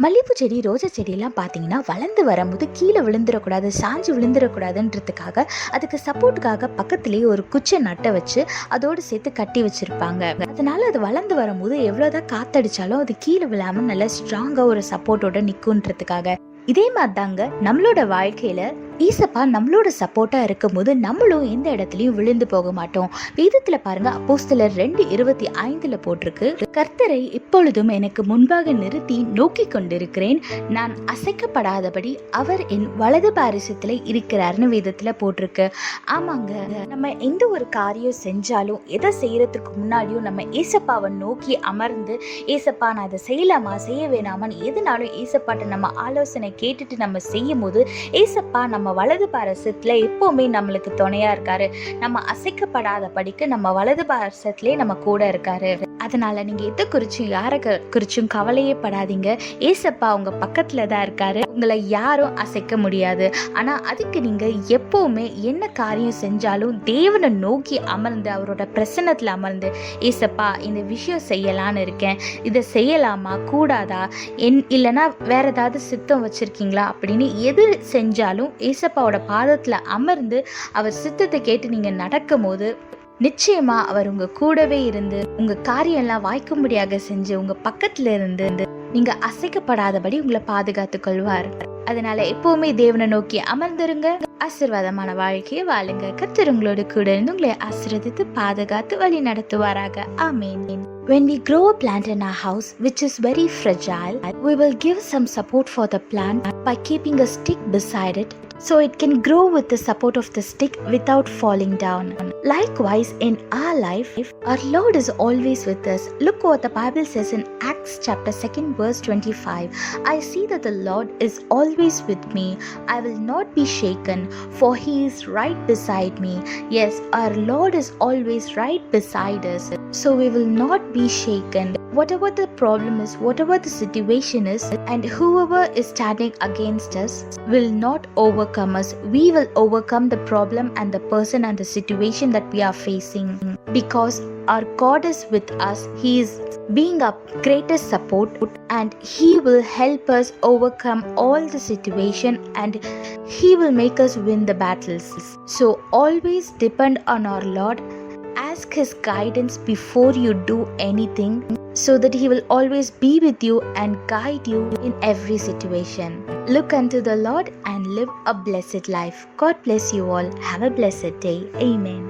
மல்லிகைப்பூ செடி, ரோஜா செடியெல்லாம் பார்த்தீங்கன்னா வளர்ந்து வரும்போது கீழே விழுந்துடக்கூடாது, சாஞ்சு விழுந்துடக்கூடாதுன்றதுக்காக அதுக்கு சப்போர்ட்டுக்காக பக்கத்துலேயே ஒரு குச்சை நட்டை வச்சு அதோடு சேர்த்து கட்டி வச்சுருப்பாங்க. அதனால அது வளர்ந்து வரும்போது எவ்வளோதான் காற்றடிச்சாலும் அது கீழே விழாமல் நல்லா ஸ்ட்ராங்காக ஒரு சப்போர்ட்டோட நிற்குன்றதுக்காக. இதே மாதிரி தாங்க நம்மளோட வாழ்க்கையில் ஈசப்பா நம்மளோட சப்போர்ட்டாக இருக்கும்போது நம்மளும் எந்த இடத்துலையும் விழுந்து போக மாட்டோம். வேதத்தில் பாருங்க, அப்போஸ்தலர் 2:25 போட்டிருக்கு, கர்த்தரை இப்பொழுதும் எனக்கு முன்பாக நிறுத்தி நோக்கி கொண்டிருக்கிறேன், நான் அசைக்கப்படாதபடி அவர் என் வலது பாரிசத்தில் இருக்கிறார்னு வேதத்தில் போட்டிருக்கு. ஆமாங்க, நம்ம எந்த ஒரு காரியம் செஞ்சாலும் எதை செய்யறதுக்கு முன்னாடியும் நம்ம ஏசப்பாவை நோக்கி அமர்ந்து, ஏசப்பா நான் அதை செய்யலாமா செய்ய வேணாமான்னு எதுனாலும் ஏசப்பாட்ட நம்ம ஆலோசனை கேட்டுட்டு நம்ம செய்யும் போது ஏசப்பா நம்ம வலது பாரசத்துல எப்பவுமே நம்மளுக்கு துணையா இருக்காரு. நம்ம அசைக்கப்படாத படிக்கு நம்ம வலது பாரசத்திலே நம்ம கூட இருக்காரு. அதனால நீங்க எதை குறிச்சும் யாரை குறிச்சும் கவலையே படாதீங்க. ஏசப்பா உங்க பக்கத்துல தான் இருக்காரு. உங்களை யாரும் அசைக்க முடியாது. ஆனா அதுக்கு நீங்க எப்பவுமே என்ன காரியம் செஞ்சாலும் தேவனை நோக்கி அமர்ந்து அவரோட பிரசன்னத்துல அமர்ந்து, ஏசப்பா இந்த விஷயம் செய்யலான்னு இருக்கேன், இதை செய்யலாமா கூடாதா, இல்லைன்னா வேற ஏதாவது சித்தம் வச்சிருக்கீங்களா அப்படின்னு எது செஞ்சாலும் ஏசப்பாவோட பாதத்துல அமர்ந்து அவர் சித்தத்தை கேட்டு நீங்க நடக்கும் போது நிச்சயமா அவர் உங்க கூடவே இருந்து உங்க காரியம் எல்லாம் வாய்க்கும்படியாக செஞ்சு உங்க பக்கத்துல இருந்து நீங்க அசைக்கப்படாதபடி உங்களை பாதுகாத்துக் கொள்வார். அதனால எப்பவுமே தேவனை நோக்கி அமர்ந்துருங்க. ஆசீர்வாதமான வாழ்க்கையை வாழுங்க. கர்த்தர் உங்களோட கூட இருந்து உங்களை ஆசீர்வதித்து பாதுகாத்து வழி நடத்துவாராக. ஆமென். When we grow a plant in our house which is very fragile, we will give some support for the plant by keeping a stick beside it so it can grow with the support of the stick without falling down. Likewise, in our life, our Lord is always with us. Look what the Bible says in Acts chapter 2 verse 25. I see that the Lord is always with me. I will not be shaken, for he is right beside me. Yes, our Lord is always right beside us. So we will not be shaken. Whatever the problem is, whatever the situation is, and whoever is standing against us will not overcome us. We will overcome the problem and the person and the situation that we are facing. Because our God is with us. He is being our greatest support and he will help us overcome all the situation and he will make us win the battles. So always depend on our Lord. Ask his guidance before you do anything so that he will always be with you and guide you in every situation. Look unto the Lord and live a blessed life. God bless you all. Have a blessed day. Amen.